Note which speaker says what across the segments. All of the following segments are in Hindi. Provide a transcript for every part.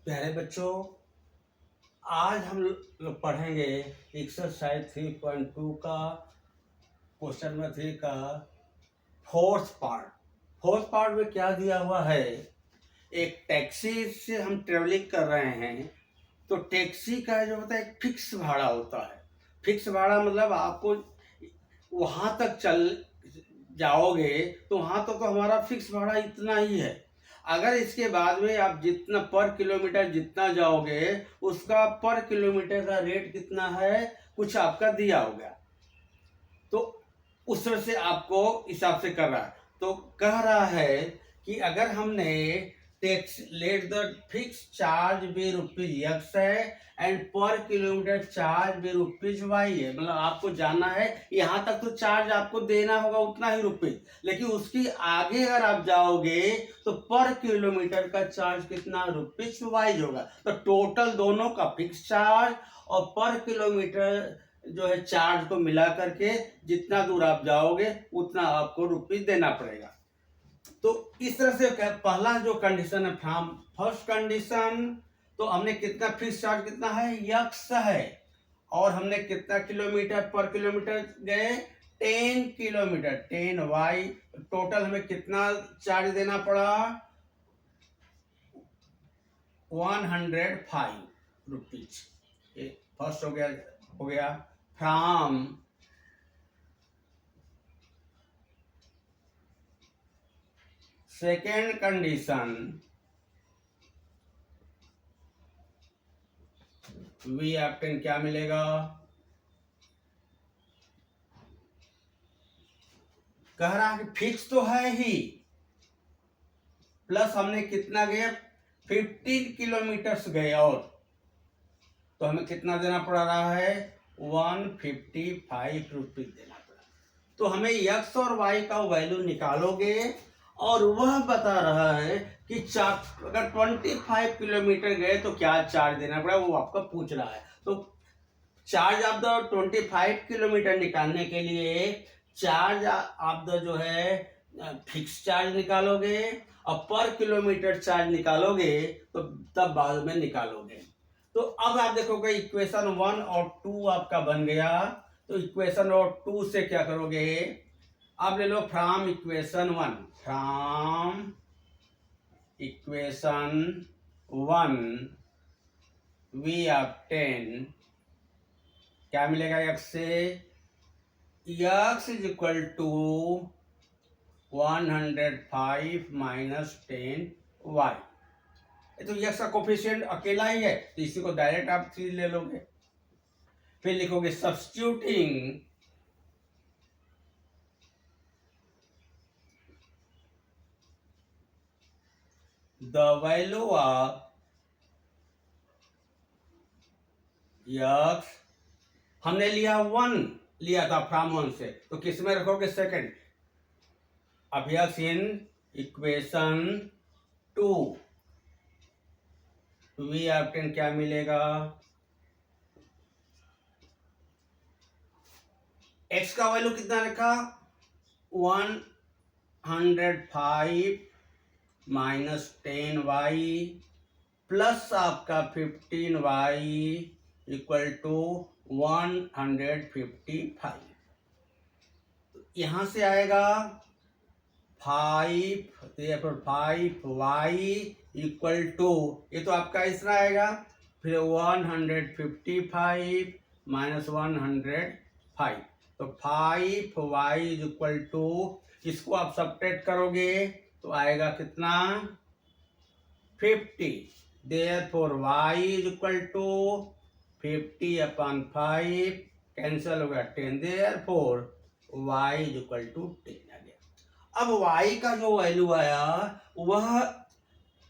Speaker 1: प्यारे बच्चों, आज हम लोग पढ़ेंगे एक्सरसाइज 3.2 का क्वेश्चन नंबर 3 का फोर्थ पार्ट। फोर्थ पार्ट में क्या दिया हुआ है, एक टैक्सी से हम ट्रेवलिंग कर रहे हैं तो टैक्सी का जो होता है एक फिक्स भाड़ा होता है। फिक्स भाड़ा मतलब आपको वहाँ तक चल जाओगे तो वहाँ तक तो हमारा फिक्स भाड़ा इतना ही है। अगर इसके बाद में आप जितना पर किलोमीटर जितना जाओगे उसका पर किलोमीटर का रेट कितना है कुछ आपका दिया होगा, तो उस तरह से आपको हिसाब से कर रहा है। तो कह रहा है कि अगर हमने tax let the fix charge be rupees x है and per kilometre charge be rupees y है, मतलब आपको जाना है यहाँ तक तो चार्ज आपको देना होगा उतना ही रुपीज, लेकिन उसकी आगे अगर आप जाओगे तो पर किलोमीटर का चार्ज कितना रुपीज वाइज होगा। तो टोटल दोनों का फिक्स चार्ज और पर किलोमीटर जो है चार्ज को मिला करके जितना दूर आप जाओगे उतना आपको रुपीज देना पड़ेगा। तो इस तरह से पहला जो कंडीशन है फ्रॉम फर्स्ट कंडीशन, तो हमने कितना फिक्स चार्ज कितना है यक्स है और हमने कितना किलोमीटर पर किलोमीटर गए 10 किलोमीटर 10 वाई, टोटल हमें कितना चार्ज देना पड़ा 105 रुपीज। फर्स्ट हो गया from second condition we obtain क्या मिलेगा, कह रहा है कि फिक्स तो है ही प्लस हमने कितना गए 15 किलोमीटर गए और तो हमें कितना देना पड़ रहा है 155 रुपीज देना पड़ा। तो हमें एक्स और वाई का वैल्यू निकालोगे और वह बता रहा है कि अगर 25 किलोमीटर गए तो क्या चार्ज देना पड़ा वो आपका पूछ रहा है। तो चार्ज ऑफ द 25 किलोमीटर निकालने के लिए चार्ज ऑफ द जो है फिक्स चार्ज निकालोगे और पर किलोमीटर चार्ज निकालोगे तो तब बाद में निकालोगे। तो अब आप देखोगे इक्वेशन 1 और 2 आपका बन गया। तो इक्वेशन और 2 से क्या करोगे, आप ले लो from equation 1, from equation 1 we obtain क्या मिलेगा एक्स से x is equal to 105 minus 10y। तो x का कोफिशिएंट अकेला ही है तो इसी को डायरेक्ट आप 3 ले लोगे, फिर लिखोगे substituting the value of x, हमने लिया 1 लिया था फ्रॉम 1 से, तो किस में रखोगे सेकंड। अब x in equation 2 we obtain क्या मिलेगा, x का वैल्यू कितना रखा 105 माइनस 10y प्लस आपका 15y इक्वल टू 155। यहां से आएगा 5y इक्वल टू, ये तो आपका इस तरह आएगा, फिर 155 माइनस 105, तो 5y इक्वल टू, इसको आप सब्ट्रैक्ट करोगे तो आएगा कितना 50। Therefore y is equal to 50/5 cancel हो गया 10, therefore y is equal to 10 आ गया। अब y का जो वैल्यू आया वह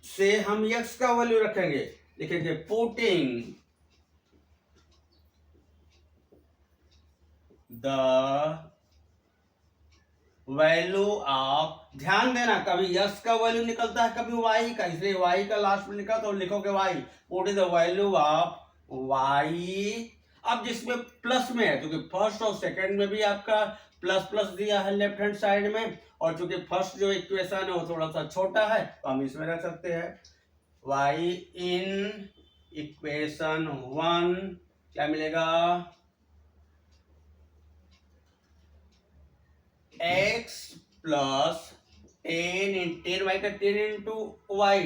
Speaker 1: से हम x का वैल्यू रखेंगे, लिखेंगे पुटिंग द वैल्यू ऑफ, ध्यान देना कभी x का वैल्यू निकलता है कभी y का, इसलिए y का लास्ट में लिखा तो लिखोगे y, put the value of y। अब जिसमें प्लस में है क्योंकि फर्स्ट और सेकंड में भी आपका प्लस प्लस दिया है लेफ्ट हैंड साइड में, और चूंकि फर्स्ट जो इक्वेशन है वो थोड़ा सा छोटा है तो हम इसमें रख सकते हैं y इन इक्वेशन 1 क्या मिलेगा, x प्लस 10 वाई का 10 इंटू वाई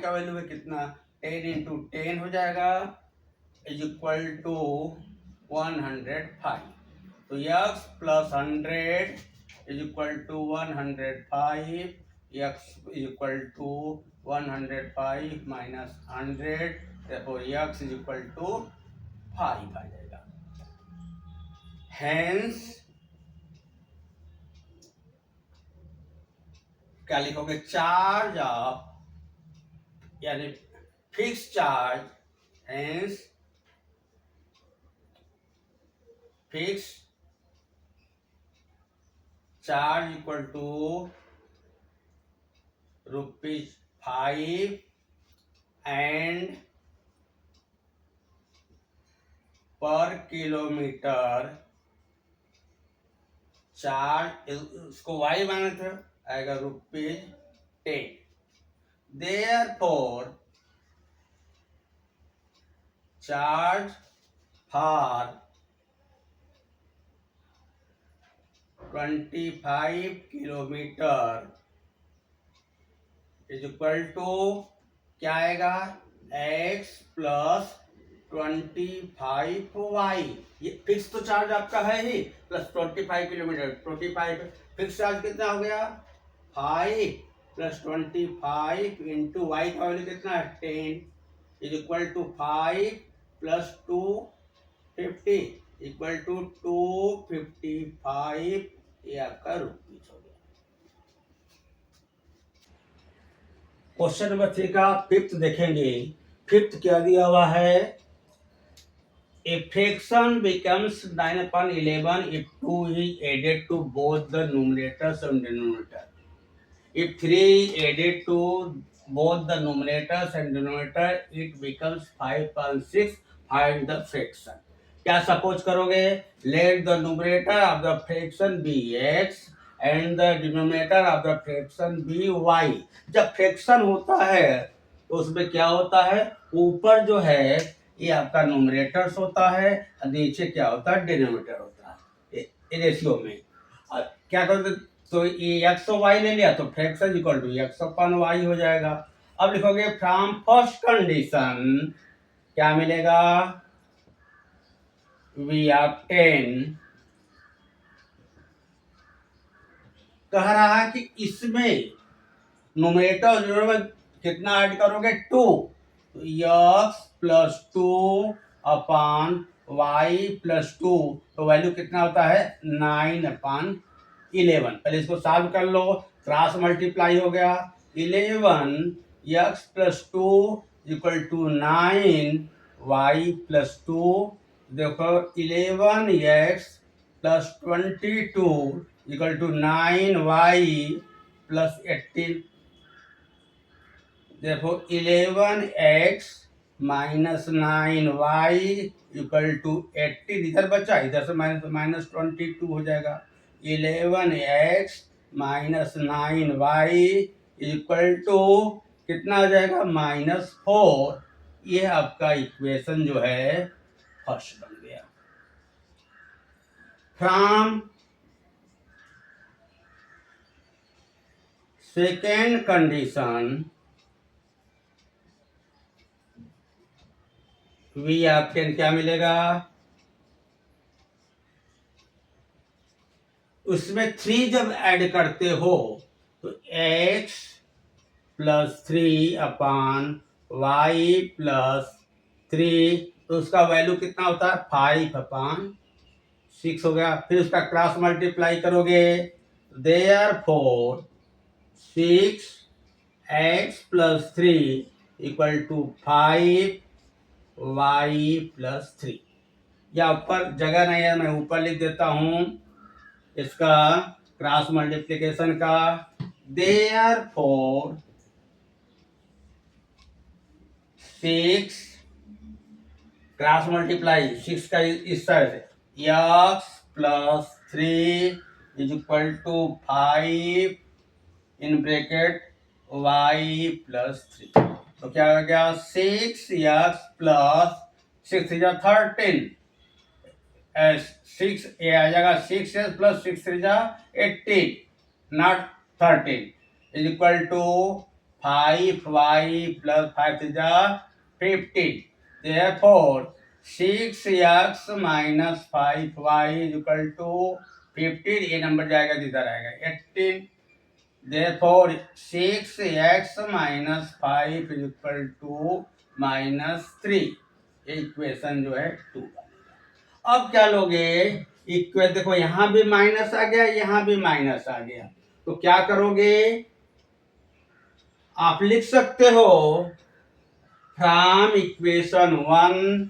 Speaker 1: का वैल्यू है कितना, 10 इंटू 10 हो जाएगा इज इक्वल टू 105। तो x plus 100 is equal to 105, x is equal to 105 minus 100, therefore x is equal to 5 आ जाएगा। Hence क्या लिखोगे, चार्ज ऑफ यानी fix charge, hence fix charge equal to ₹5 and per kilometre charge, इसको वाई माने थे, आएगा ₹10। Therefore charge for 25 kilometre is equal to क्या आएगा, x प्लस 25y। ये फिक्स तो चार्ज आपका है ही, प्लस 25 किलोमीटर, 25 फिक्स चार्ज कितना हो गया, 5 प्लस 25 इंटू वाई का वैल्यू कितना है 10 is equal to 5 plus 250 equal to 255, ये आपका रुपीज हो गया। क्वेश्चन नंबर 3 का फिफ्थ देखेंगे। फिफ्थ क्या दिया हुआ है, a fraction becomes 9/11 if 2 is added to both the numerators and denominator. If 3 is added to both the numerators and denominator, it becomes 5/6. Find the fraction. क्या सपोज करोगे, let the numerator of the fraction be x and the denominator of the fraction be y. जब फ्रैक्शन होता है तो उसमें क्या होता है, ऊपर जो है ये आपका न्यूमरेटर्स होता है और नीचे क्या होता है, डिनोमिनेटर होता है, रेशियो में। क्या करते, तो ये एक्स और वाई ले लिया तो fraction equal to x upon y हो जाएगा। अब लिखोगे फ्रॉम फर्स्ट कंडीशन क्या मिलेगा, वी आर 10 कह रहा है कि इसमें न्यूमरेटर और डिनोमिनेटर में कितना ऐड करोगे 2, तो x plus 2 upon y plus 2, तो वैल्यू कितना होता है 9/11। पहले इसको सॉल्व कर लो, क्रॉस मल्टीप्लाई हो गया, 11 x plus 2 equal to 9 y plus 2, देखो 11 x plus 22 equal to 9 y plus 18, देखो 11x minus 9y equal to 18, इधर बचा, इधर से माइनस 22 हो जाएगा, 11x minus 9y equal to कितना आ जाएगा -4। ये आपका इक्वेशन जो है फर्स्ट बन गया। फ्रॉम सेकेंड कंडीशन वी आपके क्या मिलेगा, उसमें 3 जब ऐड करते हो तो x plus 3 upon y plus 3, तो उसका वैल्यू कितना होता है 5/6 हो गया। फिर उसका क्रॉस मल्टीप्लाई करोगे, therefore 6x plus 3 equal to 5y plus 3। या ऊपर जगह नहीं है, मैं ऊपर लिख देता हूं इसका क्रॉस मल्टीप्लिकेशन का, देयरफॉर 6 क्रॉस मल्टीप्लाई 6 का इस साइड से x plus 3 is equal to 5 in bracket y plus 3, तो क्या हो गया 6x प्लस 6 3 13 6 ये आ जाएगा 6x plus 6 3 18 not 13 is equal to 5y plus 5 3 15 therefore 6x minus 5y is equal to 15 ये नंबर जाएगा इधर आएगा 18 therefore 6x minus 5 is equal to -3 equation जो है 2। अब क्या लोगे इक्वेशन देखो यहां भी माइनस आ गया यहां भी माइनस आ गया तो क्या करोगे आप लिख सकते हो फ्रॉम इक्वेशन 1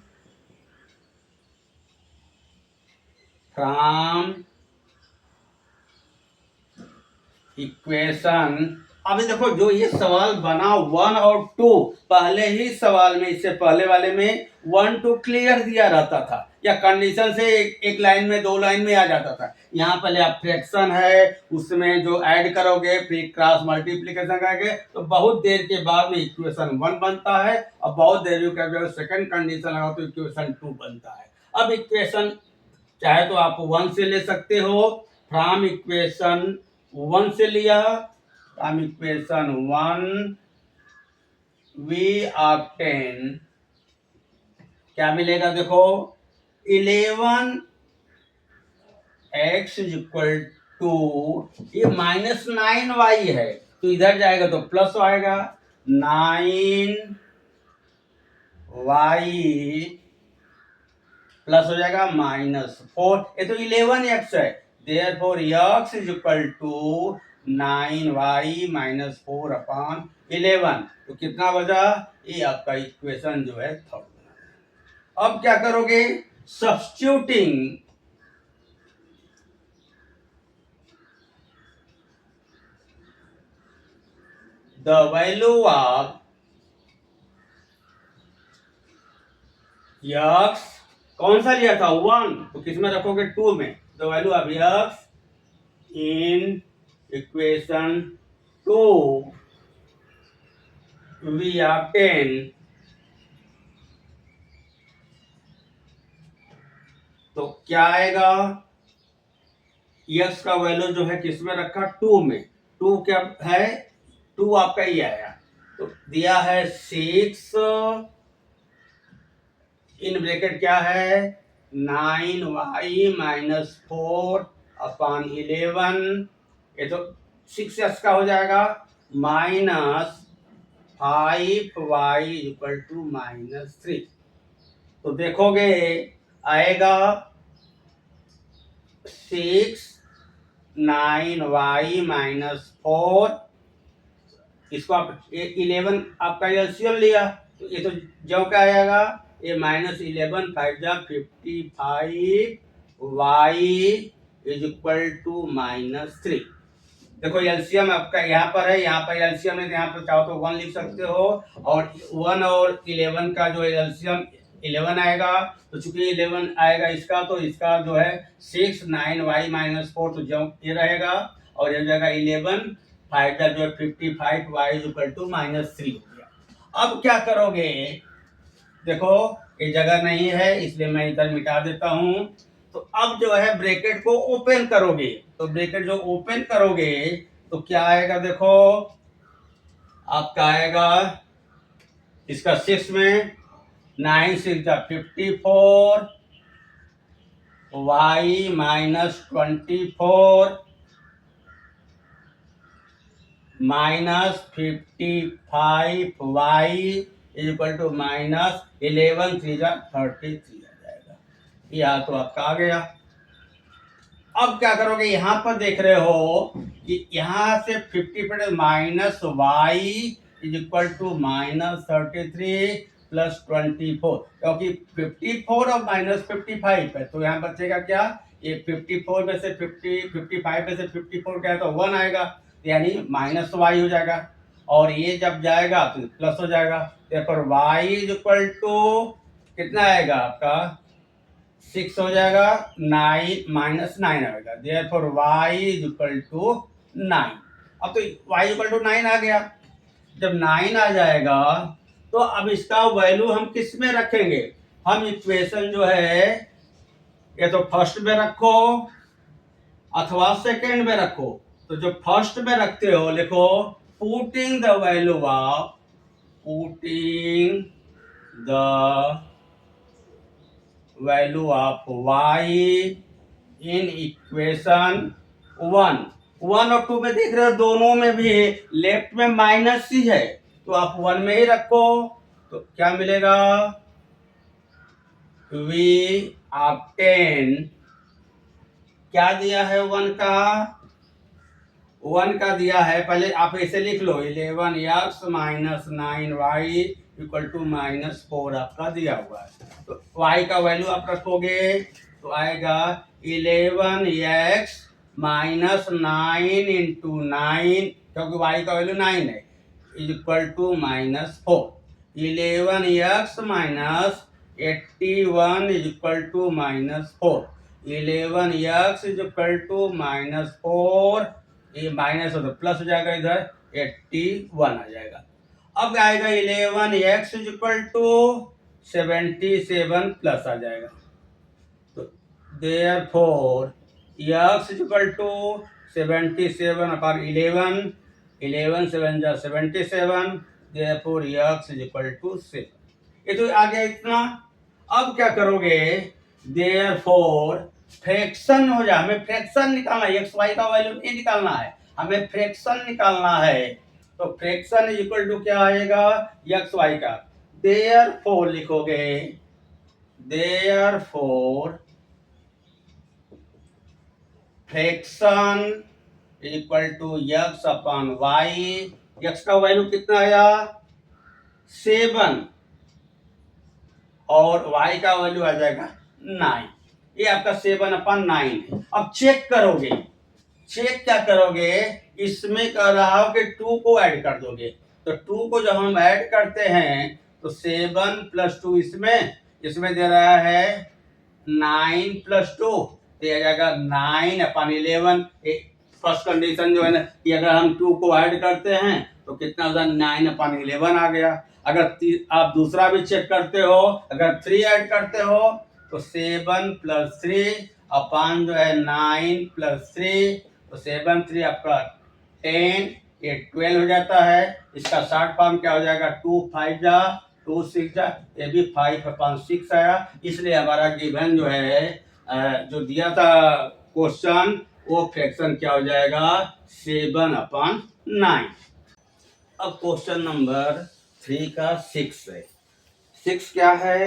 Speaker 1: फ्रॉम इक्वेशन अभी देखो जो ये सवाल बना 1 और 2 पहले ही सवाल में इससे पहले वाले में 1 2 क्लियर दिया रहता था या कंडीशन से एक लाइन में 2 लाइन में आ जाता था। यहाँ पहले आप फ्रैक्शन है उसमें जो ऐड करोगे फिर क्रॉस मल्टीप्लिकेशन करोगे तो बहुत देर के बाद में इक्वेशन 1 बनता है और बहुत देर के सेकंड कंडीशन लगाओ तो इक्वेशन 2 बनता है। अब इक्वेशन चाहे तो आप 1 से ले सकते हो फ्रॉम इक्वेशन 1 से लिया फ्रॉम इक्वेशन 1 वी ऑब्टेन क्या मिलेगा देखो 11x इज इक्वल टू ये -9y है तो इधर जाएगा तो प्लस आएगा 9y प्लस हो जाएगा -4 ये तो 11x है therefore x is equal to 9y minus 4 upon 11 तो कितना बचा ये आपका इक्वेशन जो है थर्ड। अब क्या करोगे substituting the value of x कौन सा लिया था 1 तो किस में रखोगे 2 में the value of x in equation 2 we obtain तो क्या आएगा x का वैल्यू जो है किसमें रखा 2 में 2 क्या है 2 आपका ये आया तो दिया है 6 इन ब्रैकेट क्या है 9y minus 4 अपॉन 11 ये तो 6x का हो जाएगा -5y इक्वल टू -3 तो देखोगे आएगा 6 9y minus 4 इसको आप 11 आपका एलसीएम लिया तो ये तो जो क्या आएगा ये -11 5 जा 55 y इज इक्वल टू -3 देखो एलसीएम आपका यहाँ पर है यहाँ पर एलसीएम है यहाँ पर चाहो तो 1 लिख सकते हो और 1 और 11 का जो एलसीएम 11 आएगा तो चूंकि 11 आएगा इसका तो इसका जो है 6 9y minus 4 तो जो ये रहेगा और ये जाएगा 11 5 का जो है 55 y इज इक्वल टू -3 हो गया। अब क्या करोगे देखो ये जगह नहीं है इसलिए मैं इधर मिटा देता हूं तो अब जो है ब्रैकेट को ओपन करोगे तो ब्रैकेट जो ओपन करोगे तो क्या आएगा देखो आपका आएगा इसका 6 में 9 6 54 y minus 24 minus 55 y is equal to -11 3 33 आ जाएगा यह तो आपका आ गया। अब क्या करोगे यहाँ पर देख रहे हो कि यहाँ से 50 minus y is equal to -33 plus 24 क्योंकि 54 और -55 है तो यहाँ बचेगा क्या ये 54 में से 55 में से 54 क्या है तो 1 आएगा यानी -y हो जाएगा और ये जब जाएगा तो प्लस हो जाएगा पर y इज इक्वल टू कितना आएगा आपका 6 हो जाएगा 9 आएगा therefore y is equal to 9। अब तो y इक्वल टू 9 आ गया जब 9 आ जाएगा तो अब इसका वैल्यू हम किस में रखेंगे? हम इक्वेशन जो है ये तो फर्स्ट में रखो अथवा सेकंड में रखो। तो जो फर्स्ट में रखते हो लिखो putting the value of y in equation 1 और 2 में देख रहे हो, दोनों में भी लेफ्ट में माइनस ही है, तो आप 1 में ही रखो। तो क्या मिलेगा? वी ऑब्टेन, क्या दिया है 1 का दिया है, पहले आप ऐसे लिख लो 11x minus 9y equal to -4 आपका दिया हुआ है। तो y का वैल्यू आप रखोगे तो आएगा 11x माइनस 9 इंटू 9, क्योंकि y का वैल्यू 9 है, equal to -4। 11x minus 81 equal to -4। 11x equal to -4, ये माइनस हो तो प्लस हो जाएगा, इधर 81 आ जाएगा। अब आएगा 11x इक्वल टू 77 प्लस आ जाएगा। तो therefore x equal to 77 upon 11 7 जा 77, देयरफॉर x इक्वल टू 7। ये तो आ गया इतना। अब क्या करोगे? देयरफॉर फ्रैक्शन हो जा, हमें फ्रैक्शन निकालना है, एक्स वाई का वैल्यू नहीं निकालना है, हमें फ्रैक्शन निकालना है। तो फ्रैक्शन इक्वल टू क्या आएगा? एक्स वाई का। देयरफॉर लिखोगे, therefore fraction equal to x upon y. X का वैल्यू कितना आया? 7 और y का वैल्यू आ जाएगा 9। ये आपका 7/9 है। अब चेक करोगे, चेक क्या करोगे? इसमें कह रहा हो कि 2 को ऐड कर दोगे, तो 2 को जब हम ऐड करते हैं तो 7 + 2 इसमें दे रहा है 9 + 2, तो आ जाएगा 9/11। फर्स्ट कंडीशन जो है ना कि अगर हम 2 को ऐड करते हैं तो कितना होगा? 9/11 आ गया। अगर आप दूसरा भी चेक करते हो, अगर 3 ऐड करते हो तो 7 + 3 अपान जो है 9 + 3, तो 7 3 आपका 10, ये 12 हो जाता है। इसका शॉर्ट फॉर्म क्या हो जाएगा? 2 5 जा 2 6 जा, ये भी 5/6 आया। इसलिए हमारा गिवन जो है जो दिया था क्वेश्चन, वो फ्रैक्शन क्या हो जाएगा? 7/9। अब क्वेश्चन नंबर 3 का 6 है। 6 क्या है?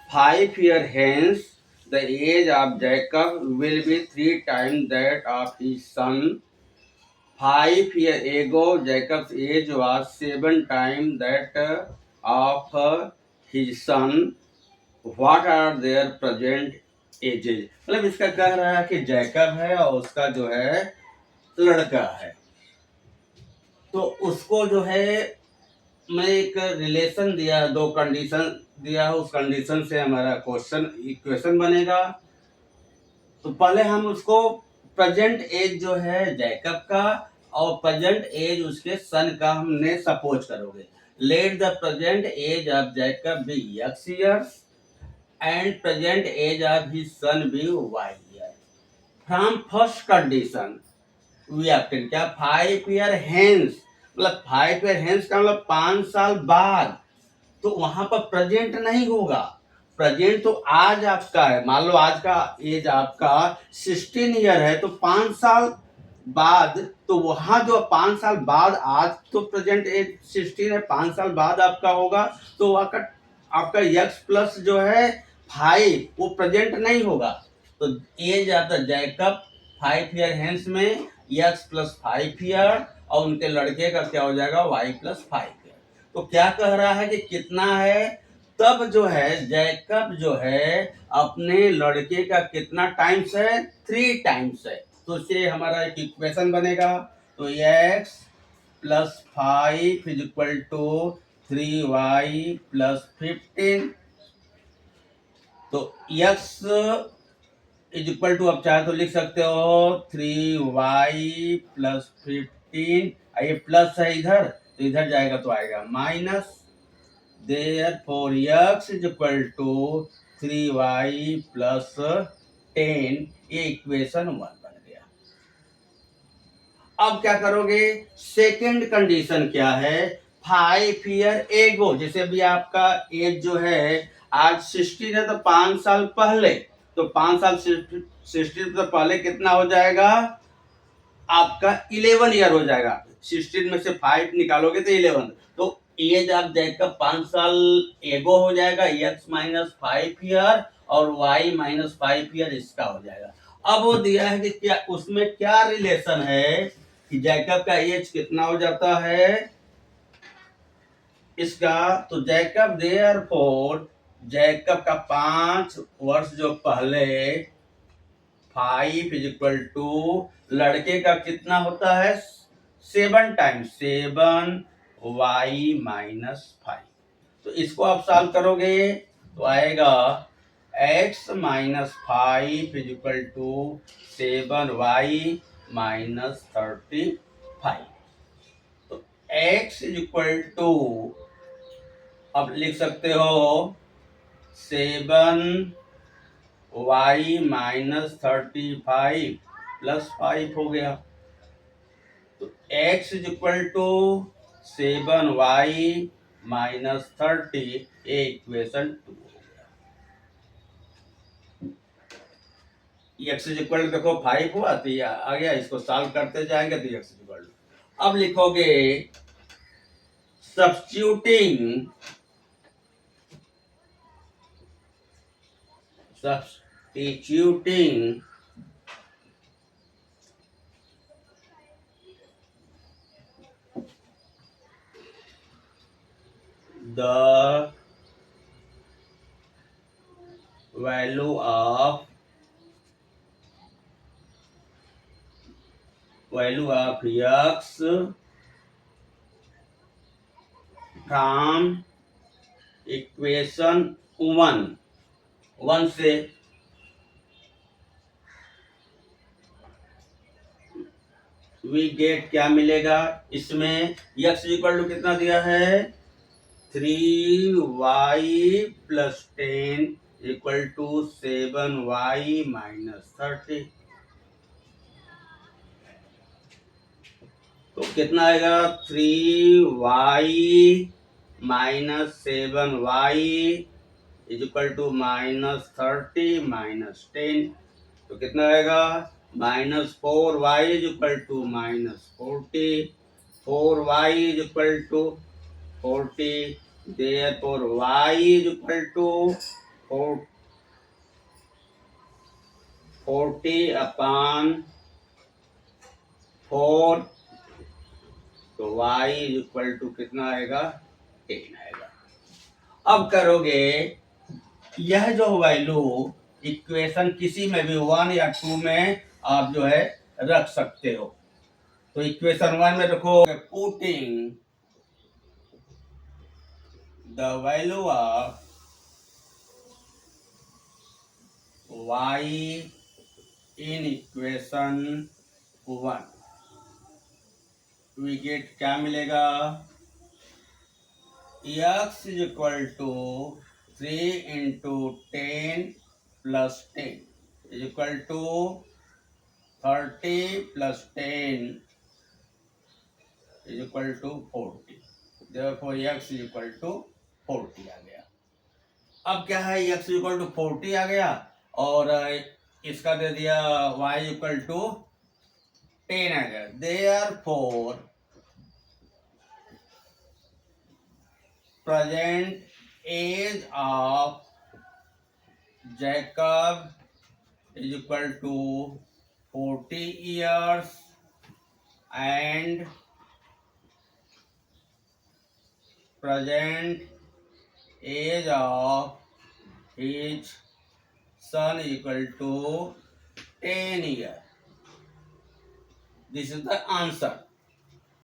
Speaker 1: 5 years hence the age of Jacob will be 3 times that of his son. 5 years ago Jacob's age was 7 times that of his son. What are their present ages? मतलब इसका कह रहा है कि जैकब है और उसका जो है लड़का है, तो उसको जो है मैं एक रिलेशन दिया, 2 कंडीशन दिया, उस कंडीशन से हमारा क्वेश्चन इक्वेशन बनेगा। तो पहले हम उसको प्रेजेंट एज जो है जैकब का और प्रेजेंट एज उसके सन का हमने सपोज करोगे। Let the present age of Jacob be x years and present age of his son be y year। From first condition we obtain क्या? 5 years hence, मतलब 5 years hence का मतलब 5 साल बाद। तो वहां पर प्रेजेंट नहीं होगा, प्रेजेंट तो आज आपका है। मान लो आज का एज आपका 16 ईयर है, तो 5 साल बाद, तो वहां जो 5 साल बाद, आज तो प्रेजेंट एज 16 है, 5 साल बाद आपका होगा, तो आपका x प्लस जो है 5 वो प्रेजेंट नहीं होगा। तो एज आता जैकब 5 years हेंस में x + 5 years और उनके लड़के का क्या हो जाएगा? y + 5 years। तो क्या कह रहा है कि कितना है? तब जो है जैकब जो है अपने लड़के का कितना टाइम्स है? 3 टाइम्स है। तो इससे हमारा एक इक्वेशन बनेगा। तो x + 5 = 3y + 15। तो x = आप चाहे तो लिख सकते हो 3y + 15, ये प्लस है इधर, तो इधर जाएगा तो आएगा minus. Therefore x is equal to 3y plus 10, ये इक्वेशन 1 बन गया। अब क्या करोगे, सेकंड कंडीशन क्या है, 5 ईयर एगो, जैसे अभी आपका एज जो है आज 16 है तो 5 साल पहले, तो 5 साल 16 तो पहले कितना हो जाएगा आपका 11 ईयर हो जाएगा। 16 में से 5 निकालोगे तो 11, तो एज आप जैकब 5 साल एगो हो जाएगा, x माइनस 5 ईयर और y माइनस 5 ईयर इसका हो जाएगा। अब वो दिया है कि क्या उसमें क्या रिलेशन है कि जैकब का एज कितना हो जाता है इसका, तो जैकब देयरफॉर जैकब का 5 वर्ष जो पहले 5 इज इक्वल टू लड़के का कितना होता है 7 टाइम्स 7 y माइनस 5। तो इसको आप सॉल्व करोगे तो आएगा x minus 5 is equal to 7y minus 35। तो x इज इक्वल टू अब लिख सकते हो 7y माइनस 35 प्लस 5 हो गया। तो x is equal to 7y minus 30, equation 2 हो गया। x इज इक्वल देखो 5 हुआ तो ये आ गया, इसको सॉल्व करते जाएंगे तो x इज इक्वल। अब लिखोगे substituting the value of x from equation 1 से वी गेट क्या मिलेगा, इसमें x इक्वल टू कितना दिया है 3y plus 10 equal to 7y minus 30। तो कितना आएगा 3y minus 7y is equal to minus 30 minus 10। तो कितना आएगा minus 4y is equal to minus 40, 4y is equal to 40, therefore y is equal to 40 upon 4, तो y is equal to कितना आएगा 10 आएगा। अब करोगे यह जो वैल्यू इक्वेशन किसी में भी 1 या 2 में आप जो है रख सकते हो। तो इक्वेशन 1 में रखो putting the value of y in equation 1 we get क्या मिलेगा x is equal to 3 into 10 plus 10 is equal to 30 plus 10 is equal to 40, therefore x is equal to 40 आ गया। अब क्या है x इक्वल टू 40 आ गया और इसका दे दिया y इक्वल टू 10 आ गया। Therefore present age of Jacob is equal to 40 years and present age of his son is equal to 10 years. This is the answer.